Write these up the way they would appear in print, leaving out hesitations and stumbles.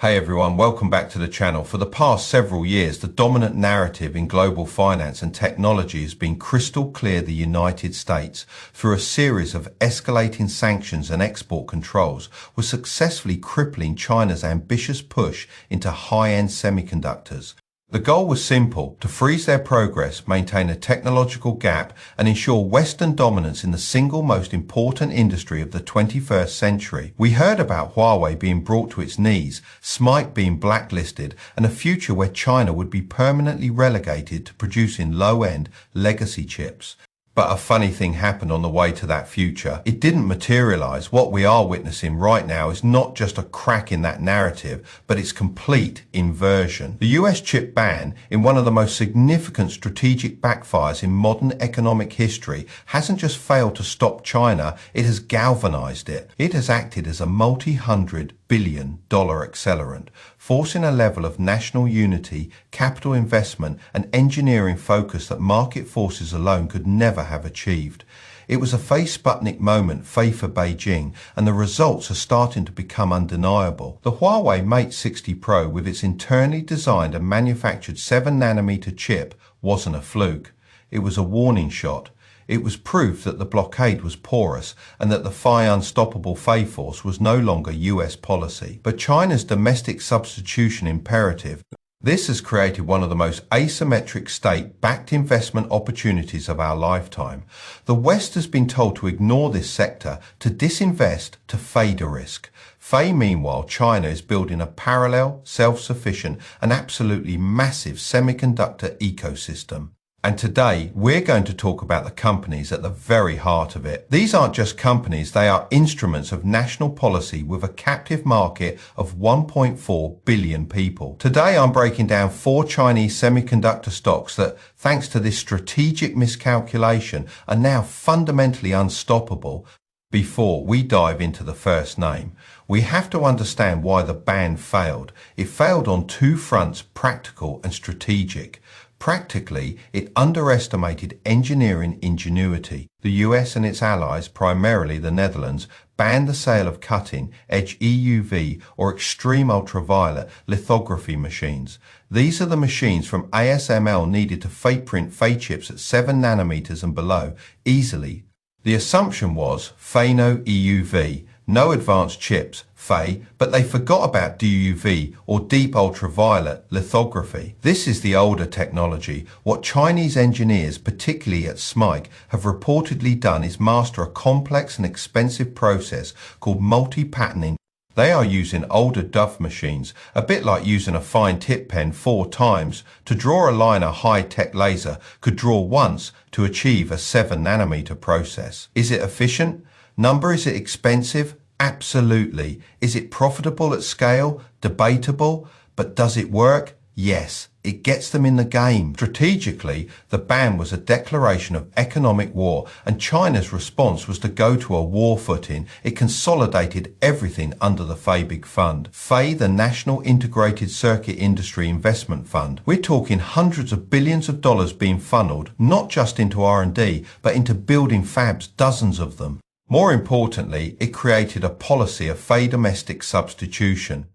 Hey everyone, welcome back to the channel. For the past several years, the dominant narrative in global finance and technology has been crystal clear: the United States, through a series of escalating sanctions and export controls, was successfully crippling China's ambitious push into high-end semiconductors. The goal was simple: to freeze their progress, maintain a technological gap, and ensure Western dominance in the single most important industry of the 21st century. We heard about Huawei being brought to its knees, SMIC being blacklisted, and a future where China would be permanently relegated to producing low-end legacy chips. But a funny thing happened on the way to that future. It didn't materialize. What we are witnessing right now is not just a crack in that narrative, but its complete inversion. The US chip ban, in one of the most significant strategic backfires in modern economic history, hasn't just failed to stop China, it has galvanized it. It has acted as a multi-$100 billion accelerant, forcing a level of national unity, capital investment, and engineering focus that market forces alone could never have achieved. It was a face Sputnik moment, for Beijing, and the results are starting to become undeniable. The Huawei Mate 60 Pro, with its internally designed and manufactured 7nm chip, wasn't a fluke. It was a warning shot. It was proof that the blockade was porous and that the unstoppable force was no longer US policy, but China's domestic substitution imperative. This has created one of the most asymmetric state-backed investment opportunities of our lifetime. The West has been told to ignore this sector, to disinvest, to fade a risk. Meanwhile, China is building a parallel, self-sufficient, and absolutely massive semiconductor ecosystem. And today, we're going to talk about the companies at the very heart of it. These aren't just companies, they are instruments of national policy with a captive market of 1.4 billion people. Today, I'm breaking down 4 Chinese semiconductor stocks that, thanks to this strategic miscalculation, are now fundamentally unstoppable. Before we dive into the first name, we have to understand why the ban failed. It failed on 2 fronts: practical and strategic. Practically, it underestimated engineering ingenuity. The US and its allies, primarily the Netherlands, banned the sale of cutting-edge EUV or extreme ultraviolet lithography machines. These are the machines from ASML needed to print chips at 7nm and below easily. The assumption was no EUV, no advanced chips, but they forgot about DUV or deep ultraviolet lithography. This is the older technology. What Chinese engineers, particularly at SMIC, have reportedly done is master a complex and expensive process called multi-patterning. They are using older Duff machines, a bit like using a fine tip pen 4 times. To draw a line a high-tech laser could draw once to achieve a 7nm process. Is it efficient? Is it expensive? Absolutely. Is it profitable at scale? Debatable. But does it work? Yes. It gets them in the game. Strategically, the ban was a declaration of economic war, and China's response was to go to a war footing. It consolidated everything under the Big Fund. The National Integrated Circuit Industry Investment Fund. We're talking hundreds of billions of dollars being funneled, not just into R&D, but into building fabs, dozens of them. More importantly, it created a policy of domestic substitution.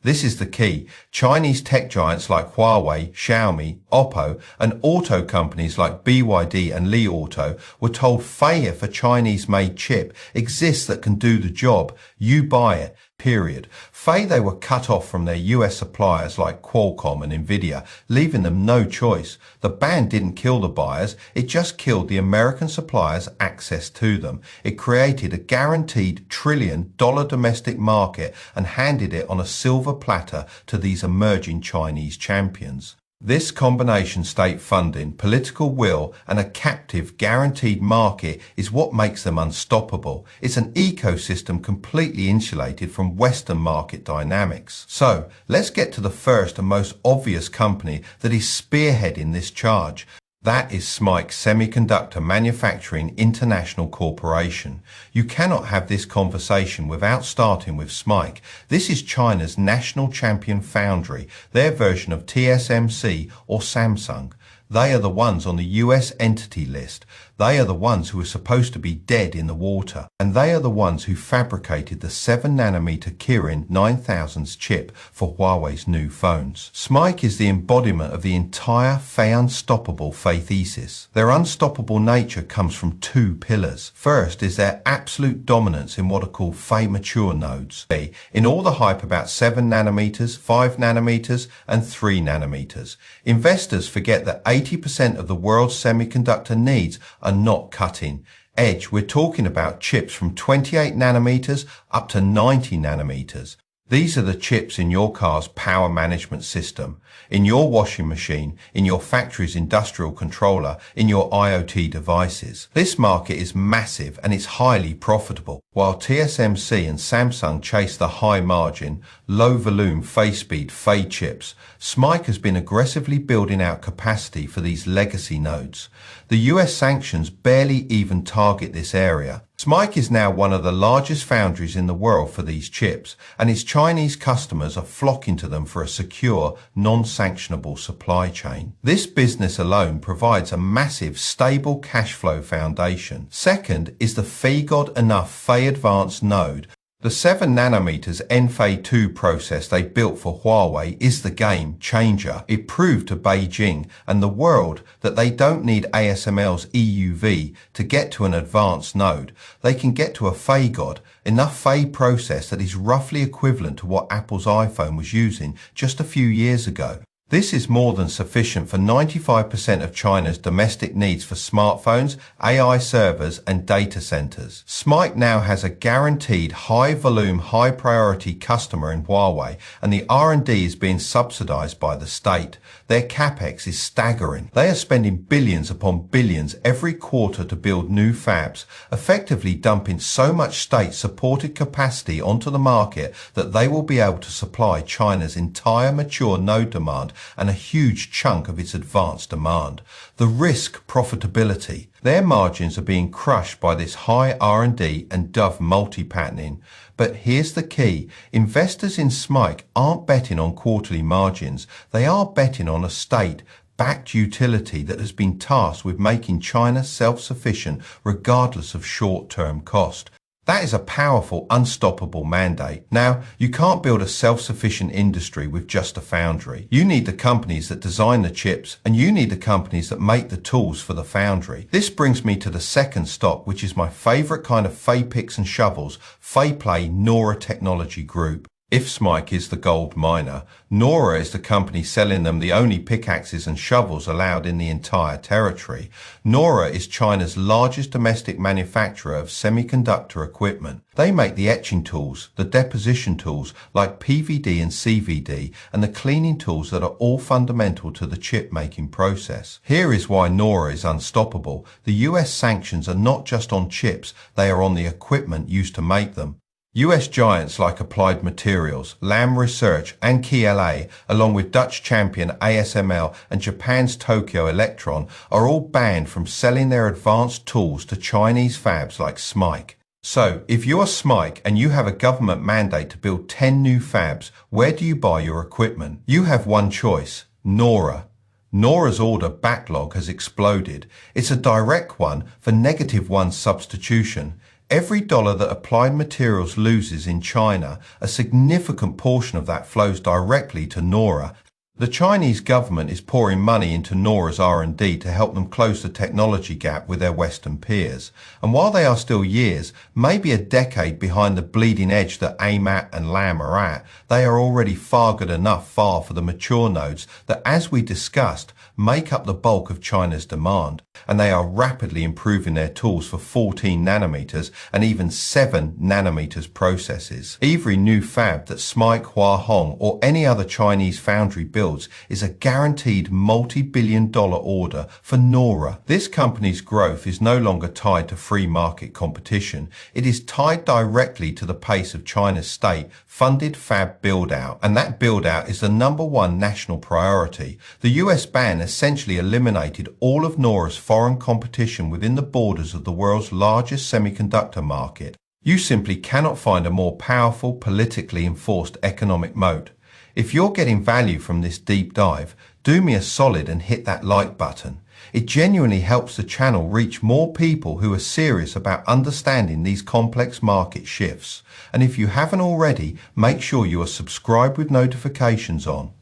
This is the key. Chinese tech giants like Huawei, Xiaomi, Oppo, and auto companies like BYD and Li Auto were told, if a Chinese-made chip exists that can do the job, you buy it, period. They were cut off from their US suppliers like Qualcomm and Nvidia, leaving them no choice. The ban didn't kill the buyers, it just killed the American suppliers' access to them. It created a guaranteed $1 trillion domestic market and handed it on a silver platter to these emerging Chinese champions. This combination state funding, political will, and a captive guaranteed market is what makes them unstoppable. It's an ecosystem completely insulated from Western market dynamics. So, let's get to the first and most obvious company that is spearheading this charge. That is SMIC Semiconductor Manufacturing International Corporation. You cannot have this conversation without starting with SMIC. This is China's national champion foundry, their version of TSMC or Samsung. They are the ones on the US entity list. They are the ones who are supposed to be dead in the water, and they are the ones who fabricated the 7nm Kirin 9000's chip for Huawei's new phones. SMIC is the embodiment of the entire Fei unstoppable faith-thesis. Their unstoppable nature comes from two pillars. First is their absolute dominance in what are called Fei mature nodes. In all the hype about 7nm, 5nm, and 3nm, investors forget that 80% of the world's semiconductor needs are not cutting edge. We're talking about chips from 28nm up to 90nm. These are the chips in your car's power management system, in your washing machine, in your factory's industrial controller, in your IoT devices. This market is massive and it's highly profitable. While TSMC and Samsung chase the high margin, low volume, Fei speed, Fei chips, SMIC has been aggressively building out capacity for these legacy nodes. The US sanctions barely even target this area. SMIC is now one of the largest foundries in the world for these chips, and its Chinese customers are flocking to them for a secure, non-sanctionable supply chain. This business alone provides a massive, stable cash flow foundation. Second is the Fei-God enough Fei advanced node. The 7nm N-Fei 2 process they built for Huawei is the game changer. It proved to Beijing and the world that they don't need ASML's EUV to get to an advanced node. They can get to a Fei-God, enough Fei process that is roughly equivalent to what Apple's iPhone was using just a few years ago. This is more than sufficient for 95% of China's domestic needs for smartphones, AI servers, and data centers. SMIC now has a guaranteed high-volume, high-priority customer in Huawei, and the R&D is being subsidized by the state. Their capex is staggering. They are spending billions upon billions every quarter to build new fabs, effectively dumping so much state-supported capacity onto the market that they will be able to supply China's entire mature node demand and a huge chunk of its advanced demand. The risk profitability. Their margins are being crushed by this high R&D and dove multi-patterning. But here's the key. Investors in SMIC aren't betting on quarterly margins. They are betting on a state-backed utility that has been tasked with making China self-sufficient regardless of short-term cost. That is a powerful, unstoppable mandate. Now, you can't build a self-sufficient industry with just a foundry. You need the companies that design the chips, and you need the companies that make the tools for the foundry. This brings me to the second stop, which is my favorite kind of Fei picks and shovels, Fei Play Nora Technology Group. If SMIC is the gold miner, Nora is the company selling them the only pickaxes and shovels allowed in the entire territory. Nora is China's largest domestic manufacturer of semiconductor equipment. They make the etching tools, the deposition tools like PVD and CVD, and the cleaning tools that are all fundamental to the chip making process. Here is why Nora is unstoppable. The US sanctions are not just on chips, they are on the equipment used to make them. US giants like Applied Materials, Lam Research and KLA, along with Dutch champion ASML and Japan's Tokyo Electron, are all banned from selling their advanced tools to Chinese fabs like SMIC. So, if you're SMIC and you have a government mandate to build 10 new fabs, where do you buy your equipment? You have one choice, Nora. Nora's order backlog has exploded. It's a direct one for -1 substitution. Every dollar that Applied Materials loses in China, a significant portion of that flows directly to Nora. The Chinese government is pouring money into Nora's R&D to help them close the technology gap with their Western peers. And while they are still years, maybe a decade behind the bleeding edge that AMAT and Lam are at, they are already far good enough for the mature nodes that, as we discussed, make up the bulk of China's demand. And they are rapidly improving their tools for 14nm and even 7nm processes. Every new fab that SMIC, Hua Hong or any other Chinese foundry builds is a guaranteed multi-billion-dollar order for Nora. This company's growth is no longer tied to free market competition. It is tied directly to the pace of China's state-funded fab build-out, and that build-out is the #1 national priority. The US ban essentially eliminated all of Nora's foreign competition within the borders of the world's largest semiconductor market. You simply cannot find a more powerful, politically enforced economic moat. If you're getting value from this deep dive, do me a solid and hit that like button. It genuinely helps the channel reach more people who are serious about understanding these complex market shifts. And if you haven't already, make sure you are subscribed with notifications on.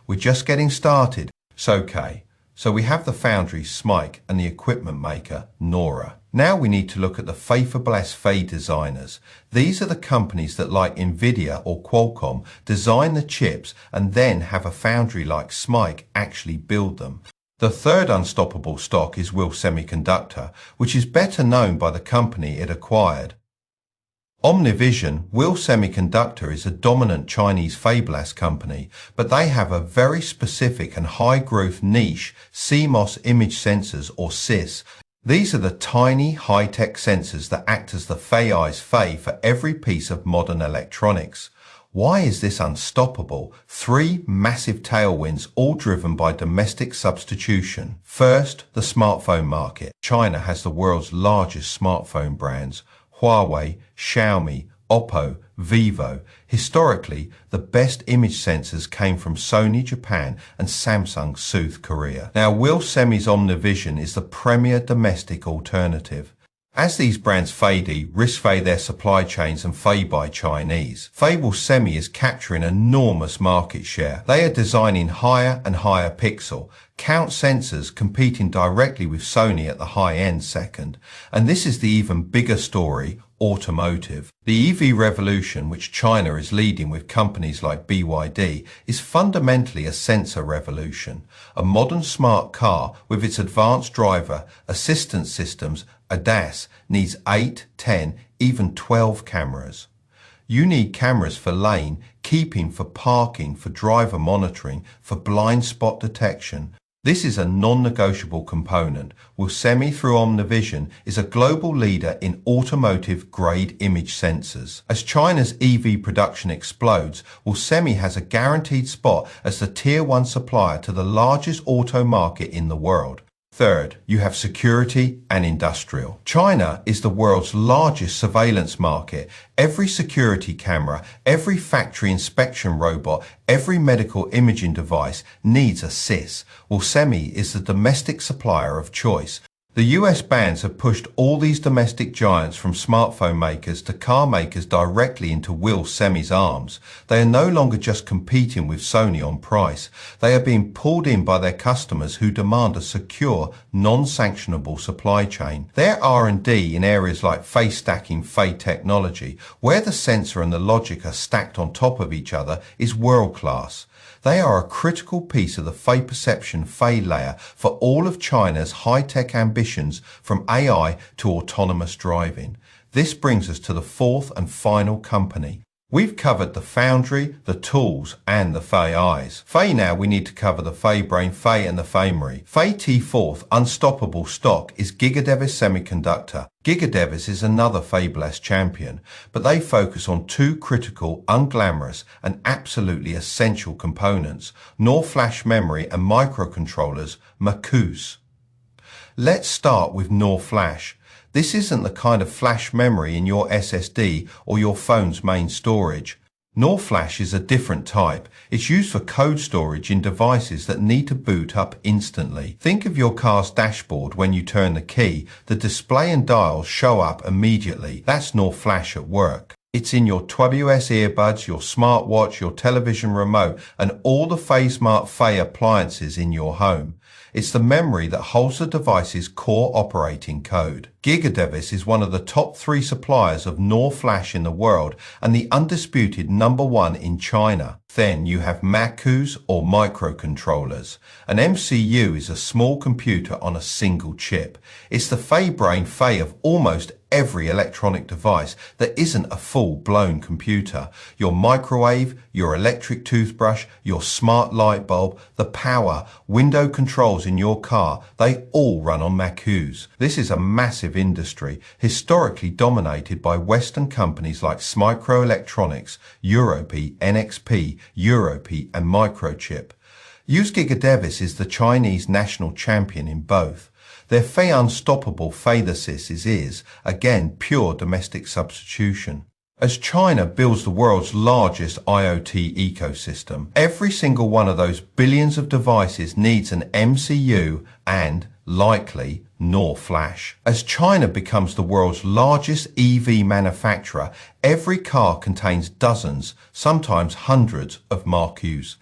We're just getting started. So we have the foundry, SMIC, and the equipment maker, Nora. Now we need to look at the faithful FAE designers. These are the companies that, like Nvidia or Qualcomm, design the chips and then have a foundry like SMIC actually build them. The third unstoppable stock is Will Semiconductor, which is better known by the company it acquired. Omnivision, Will Semiconductor is a dominant Chinese fabless company, but they have a very specific and high-growth niche CMOS image sensors, or CIS. These are the tiny, high-tech sensors that act as the FAE's FAE for every piece of modern electronics. Why is this unstoppable? 3 massive tailwinds, all driven by domestic substitution. First, the smartphone market. China has the world's largest smartphone brands: Huawei, Xiaomi, Oppo, Vivo. Historically, the best image sensors came from Sony Japan and Samsung South Korea. Now, Will Semi's Omnivision is the premier domestic alternative. As these brands fade, risk-FAE their supply chains and FAE by Chinese. Will Semi is capturing enormous market share. They are designing higher and higher pixel, count sensors, competing directly with Sony at the high-end second. And this is the even bigger story: automotive. The EV revolution, which China is leading with companies like BYD, is fundamentally a sensor revolution. A modern smart car with its advanced driver assistance systems, ADAS, needs 8, 10, even 12 cameras. You need cameras for lane keeping, for parking, for driver monitoring, for blind spot detection. This is a non-negotiable component. Will Semi, through Omnivision, is a global leader in automotive-grade image sensors. As China's EV production explodes, Will Semi has a guaranteed spot as the Tier 1 supplier to the largest auto market in the world. Third, you have security and industrial. China is the world's largest surveillance market. Every security camera, every factory inspection robot, every medical imaging device needs a CIS. Well, Semi is the domestic supplier of choice. The US bans have pushed all these domestic giants from smartphone makers to car makers directly into Will Semi's arms. They are no longer just competing with Sony on price. They are being pulled in by their customers who demand a secure, non-sanctionable supply chain. Their R&D in areas like face stacking FAE technology, where the sensor and the logic are stacked on top of each other, is world-class. They are a critical piece of the FAE perception FAE layer for all of China's high-tech ambitions, from AI to autonomous driving. This brings us to the fourth and final company. We've covered the foundry, the tools, and the FAEs. FAE now we need to cover the FAE brain, FAE and the FAEmery. FAE fourth unstoppable stock is Gigadevis Semiconductor. Gigadevis is another fabless champion, but they focus on 2 critical, unglamorous, and absolutely essential components: NOR flash memory and microcontrollers, MACUs. Let's start with NOR flash. This isn't the kind of flash memory in your SSD or your phone's main storage. NOR flash is a different type. It's used for code storage in devices that need to boot up instantly. Think of your car's dashboard. When you turn the key, the display and dials show up immediately. That's NOR flash at work. It's in your TWS earbuds, your smartwatch, your television remote, and all the FaeSmart FAE appliances in your home. It's the memory that holds the device's core operating code. Gigadevis is one of the top 3 suppliers of NOR flash in the world and the undisputed #1 in China. Then you have MACUs, or microcontrollers. An MCU is a small computer on a single chip. It's the FAE brain FAE of almost every electronic device that isn't a full-blown computer. Your microwave, your electric toothbrush, your smart light bulb, the power, window controls in your car, they all run on MACUs. This is a massive industry, historically dominated by Western companies like Smicroelectronics, Europy, NXP, Europy, and Microchip. Gigadevis is the Chinese national champion in both. Their FAE unstoppable FAEthesis is, again, pure domestic substitution. As China builds the world's largest IoT ecosystem, every single one of those billions of devices needs an MCU and, likely, NOR flash. As China becomes the world's largest EV manufacturer, every car contains dozens, sometimes hundreds, of marquees.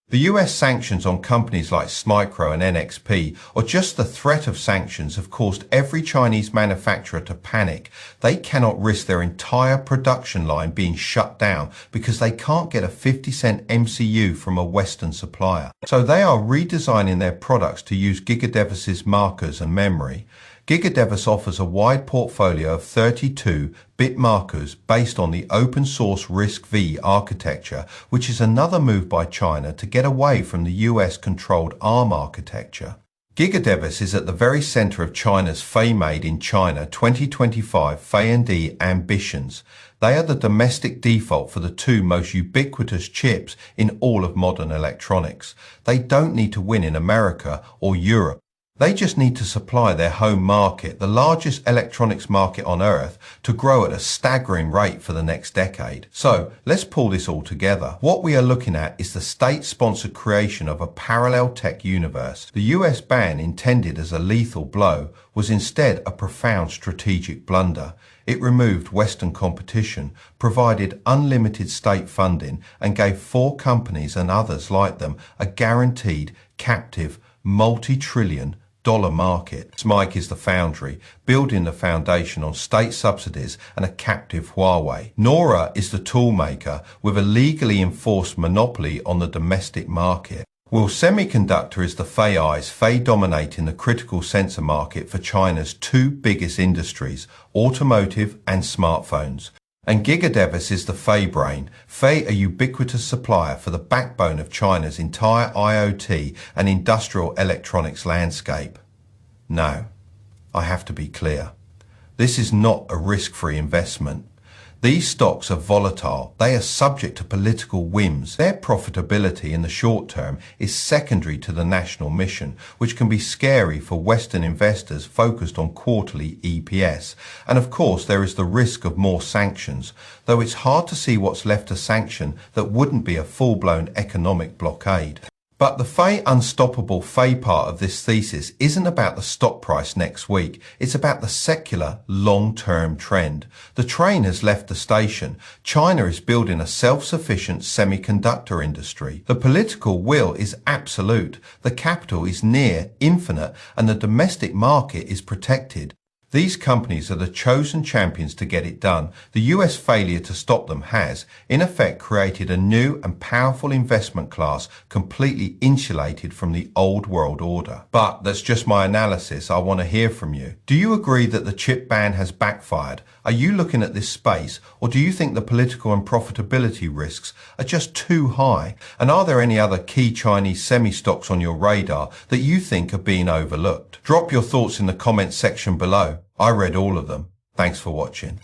The US sanctions on companies like Smicro and NXP, or just the threat of sanctions, have caused every Chinese manufacturer to panic. They cannot risk their entire production line being shut down because they can't get a 50-cent MCU from a Western supplier. So they are redesigning their products to use GigaDevis's markers and memory. GigaDevis offers a wide portfolio of 32-bit markers based on the open-source RISC-V architecture, which is another move by China to get away from the US-controlled ARM architecture. GigaDevis is at the very center of China's Fei Made in China 2025 Fei&D ambitions. They are the domestic default for the two most ubiquitous chips in all of modern electronics. They don't need to win in America or Europe. They just need to supply their home market, the largest electronics market on Earth, to grow at a staggering rate for the next decade. So let's pull this all together. What we are looking at is the state-sponsored creation of a parallel tech universe. The US ban, intended as a lethal blow, was instead a profound strategic blunder. It removed Western competition, provided unlimited state funding, and gave 4 companies and others like them a guaranteed, captive, multi-trillion-dollar market. SMIC is the foundry, building the foundation on state subsidies and a captive Huawei. Nora is the tool maker with a legally enforced monopoly on the domestic market. Well, Semiconductor is the Fei eyes, Fei dominating the critical sensor market for China's 2 biggest industries, automotive and smartphones. And GigaDevis is the Fei brain, Fei a ubiquitous supplier for the backbone of China's entire IoT and industrial electronics landscape. Now, I have to be clear. This is not a risk-free investment. These stocks are volatile. They are subject to political whims. Their profitability in the short term is secondary to the national mission, which can be scary for Western investors focused on quarterly EPS. And of course, there is the risk of more sanctions, though it's hard to see what's left to sanction that wouldn't be a full-blown economic blockade. But the Fei unstoppable Fei part of this thesis isn't about the stock price next week. It's about the secular long-term trend. The train has left the station. China is building a self-sufficient semiconductor industry. The political will is absolute. The capital is near infinite, and the domestic market is protected. These companies are the chosen champions to get it done. The US failure to stop them has, in effect, created a new and powerful investment class completely insulated from the old world order. But that's just my analysis. I want to hear from you. Do you agree that the chip ban has backfired? Are you looking at this space, or do you think the political and profitability risks are just too high? And are there any other key Chinese semi-stocks on your radar that you think are being overlooked? Drop your thoughts in the comments section below. I read all of them. Thanks for watching.